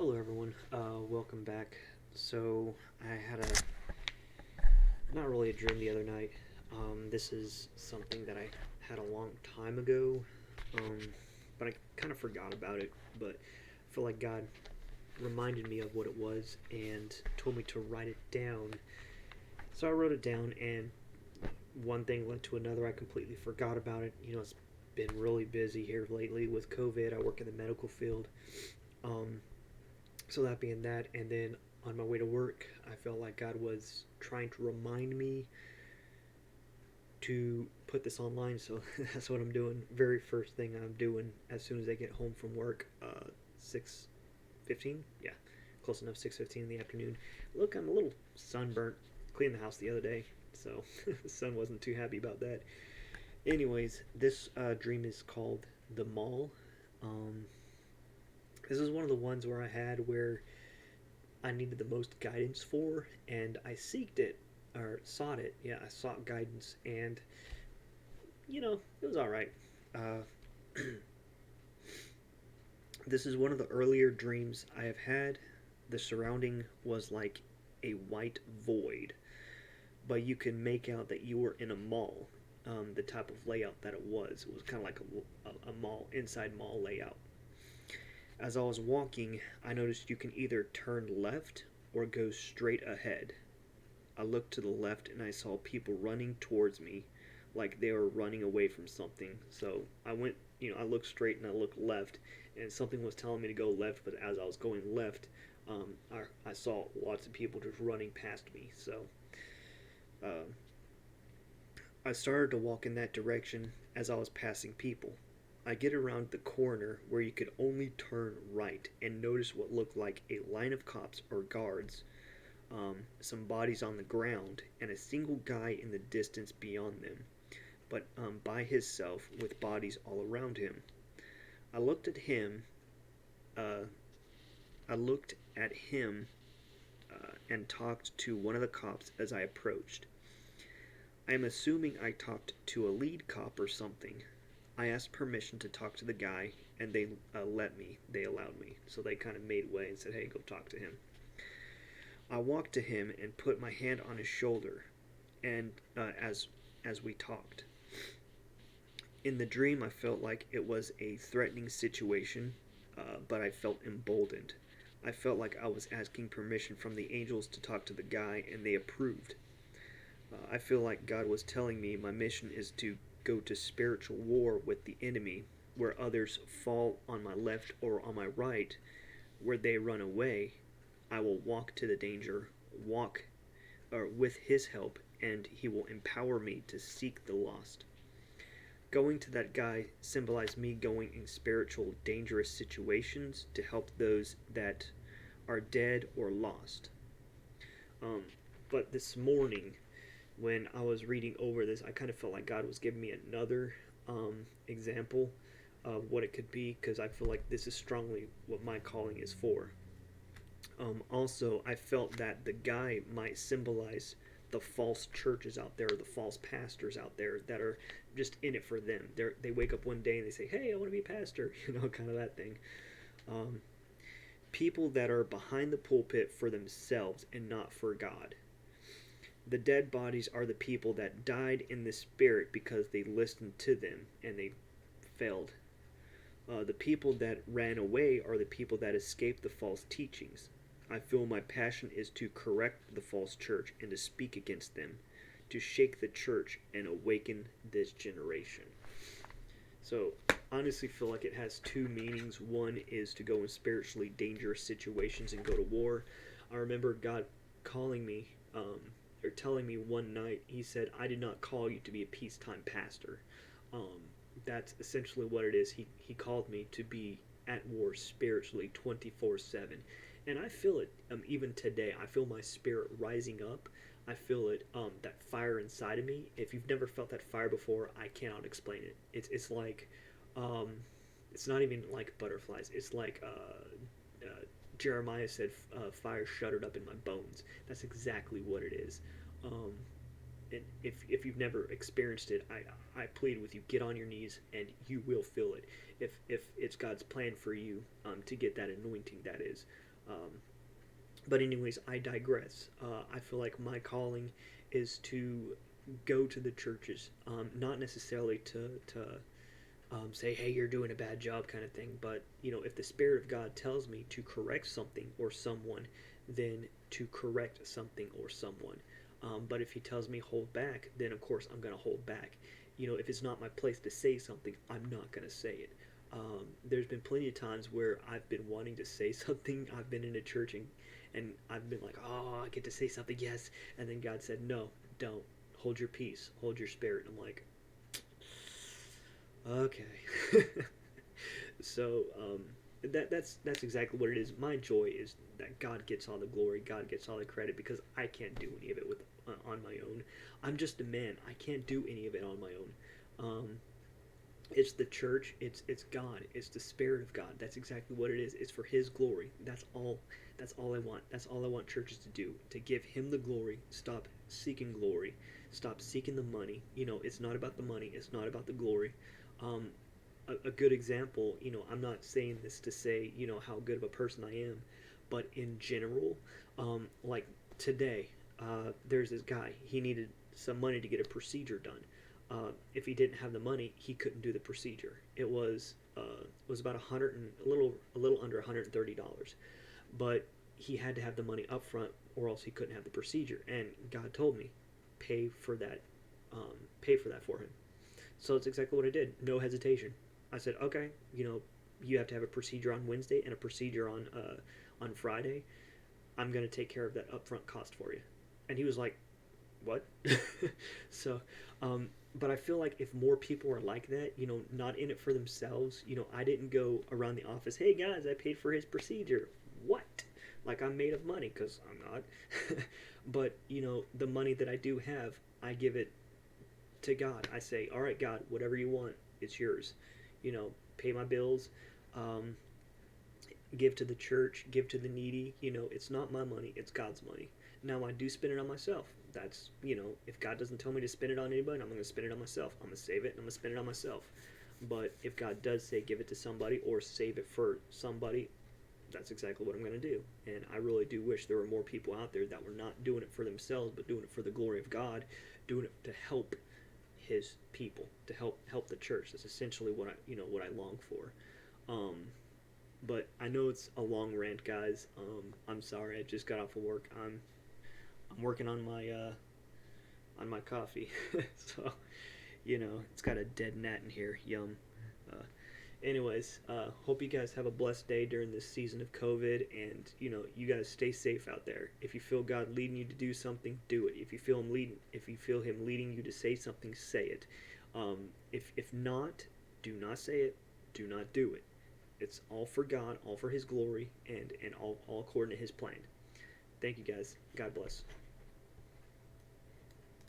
Hello, everyone. Welcome back. So, I had not really a dream the other night. This is something that I had a long time ago, um, but I kind of forgot about it. But I feel like God reminded me of what it was and told me to write it down. So I wrote it down, and one thing led to another. I completely forgot about it. It's been really busy here lately with COVID. I work in the medical field. Um, So that being that, and then on my way to work, I felt like God was trying to remind me to put this online. So that's what I'm doing. Very first thing I'm doing as soon as I get home from work. 6:15. Yeah, close enough. 6:15 in the afternoon. Look, I'm a little sunburnt. Cleaned the house the other day, so the sun wasn't too happy about that. Anyways, this dream is called the mall. Um, this is one of the ones where I had where I needed the most guidance for, and I seeked it or sought it. Yeah, I sought guidance, and it was all right. Uh, this is one of the earlier dreams I have had. The surrounding was like a white void, but you can make out that you were in a mall. The type of layout that it was kind of like a mall, inside mall layout. As I was walking, I noticed you can either turn left or go straight ahead. I looked to the left and I saw people running towards me like they were running away from something. So I looked straight and I looked left, and something was telling me to go left, but as I was going left, I saw lots of people just running past me. So uh, I started to walk in that direction as I was passing people. I get around the corner where you could only turn right and notice what looked like a line of cops or guards, some bodies on the ground, and a single guy in the distance beyond them, but by himself with bodies all around him. I looked at him. Uh, I looked at him and talked to one of the cops as I approached. I am assuming I talked to a lead cop or something. I asked permission to talk to the guy, and they let me. They allowed me. So they kind of made way and said, "Hey, go talk to him." I walked to him and put my hand on his shoulder, and as we talked. In the dream, I felt like it was a threatening situation, but I felt emboldened. I felt like I was asking permission from the angels to talk to the guy, and they approved. I feel like God was telling me my mission is to go to spiritual war with the enemy, where others fall on my left or on my right, where they run away. I will walk to the danger, walk or with His help, and He will empower me to seek the lost. Going to that guy symbolized me going in spiritual, dangerous situations to help those that are dead or lost. Um, but this morning, when I was reading over this, I kind of felt like God was giving me another example of what it could be, because I feel like this is strongly what my calling is for. Also, I felt that the guy might symbolize the false churches out there, the false pastors out there that are just in it for them. They wake up one day and they say, "Hey, I want to be a pastor," kind of that thing. Um, People that are behind the pulpit for themselves and not for God. The dead bodies are the people that died in the spirit because they listened to them and they failed. The people that ran away are the people that escaped the false teachings. I feel my passion is to correct the false church and to speak against them, to shake the church and awaken this generation. So, honestly, feel like it has two meanings. One is to go in spiritually dangerous situations and go to war. I remember God calling me, or telling me one night, He said, "I did not call you to be a peacetime pastor." Um, that's essentially what it is. He called me to be at war spiritually 24/7. And I feel it even today. I feel my spirit rising up. I feel it, that fire inside of me. If you've never felt that fire before, I cannot explain it. It's like, um, it's not even like butterflies. It's like Jeremiah said, "Fire shuddered up in my bones." That's exactly what it is. Um, and if you've never experienced it, I plead with you, get on your knees and you will feel it. If it's God's plan for you, to get that anointing, that is. Um, but anyways, I digress. I feel like my calling is to go to the churches, not necessarily to say, "Hey, you're doing a bad job," kind of thing. But if the Spirit of God tells me to correct something or someone, then to correct something or someone. But if He tells me hold back, then of course I'm gonna hold back. If it's not my place to say something, I'm not gonna say it. There's been plenty of times where I've been wanting to say something. I've been in a church and I've been like, "Oh, I get to say something, yes," and then God said, "No, don't. Hold your peace. Hold your spirit." And I'm like, okay. So that's exactly what it is. My joy is that God gets all the glory, God gets all the credit, because I can't do any of it with on my own. I'm just a man. I can't do any of it on my own. It's the church. It's God. It's the Spirit of God. That's exactly what it is. It's for His glory. That's all. That's all I want. That's all I want churches to do. To give Him the glory. Stop seeking glory. Stop seeking the money. It's not about the money. It's not about the glory. Um, a good example. I'm not saying this to say how good of a person I am, but in general, like today, there's this guy. He needed some money to get a procedure done. If he didn't have the money, he couldn't do the procedure. It was about a little under $130, but he had to have the money up front, or else he couldn't have the procedure. And God told me, pay for that, pay for that for him. So it's exactly what I did. No hesitation. I said, okay, you have to have a procedure on Wednesday and a procedure on Friday. I'm gonna take care of that upfront cost for you. And he was like, what? So, but I feel like if more people are like that, not in it for themselves, I didn't go around the office, hey guys, I paid for his procedure. What? Like I'm made of money, because I'm not. But, the money that I do have, I give it to God. I say, all right, God, whatever you want, it's yours. Pay my bills, um, give to the church, give to the needy. It's not my money, it's God's money. Now, I do spend it on myself. That's, if God doesn't tell me to spend it on anybody, I'm going to spend it on myself. I'm going to save it and I'm going to spend it on myself. But if God does say give it to somebody or save it for somebody, that's exactly what I'm going to do. And I really do wish there were more people out there that were not doing it for themselves, but doing it for the glory of God, doing it to help His people, to help the church. That's essentially what I long for. Um, but I know it's a long rant, guys. I'm sorry. I just got off of work. I'm working on my coffee, so it's got a dead gnat in here. Yum. Uh, anyways, hope you guys have a blessed day during this season of COVID, and you guys stay safe out there. If you feel God leading you to do something, do it. If you feel Him leading you to say something, say it. If not, do not say it. Do not do it. It's all for God, all for His glory, and all according to His plan. Thank you guys. God bless.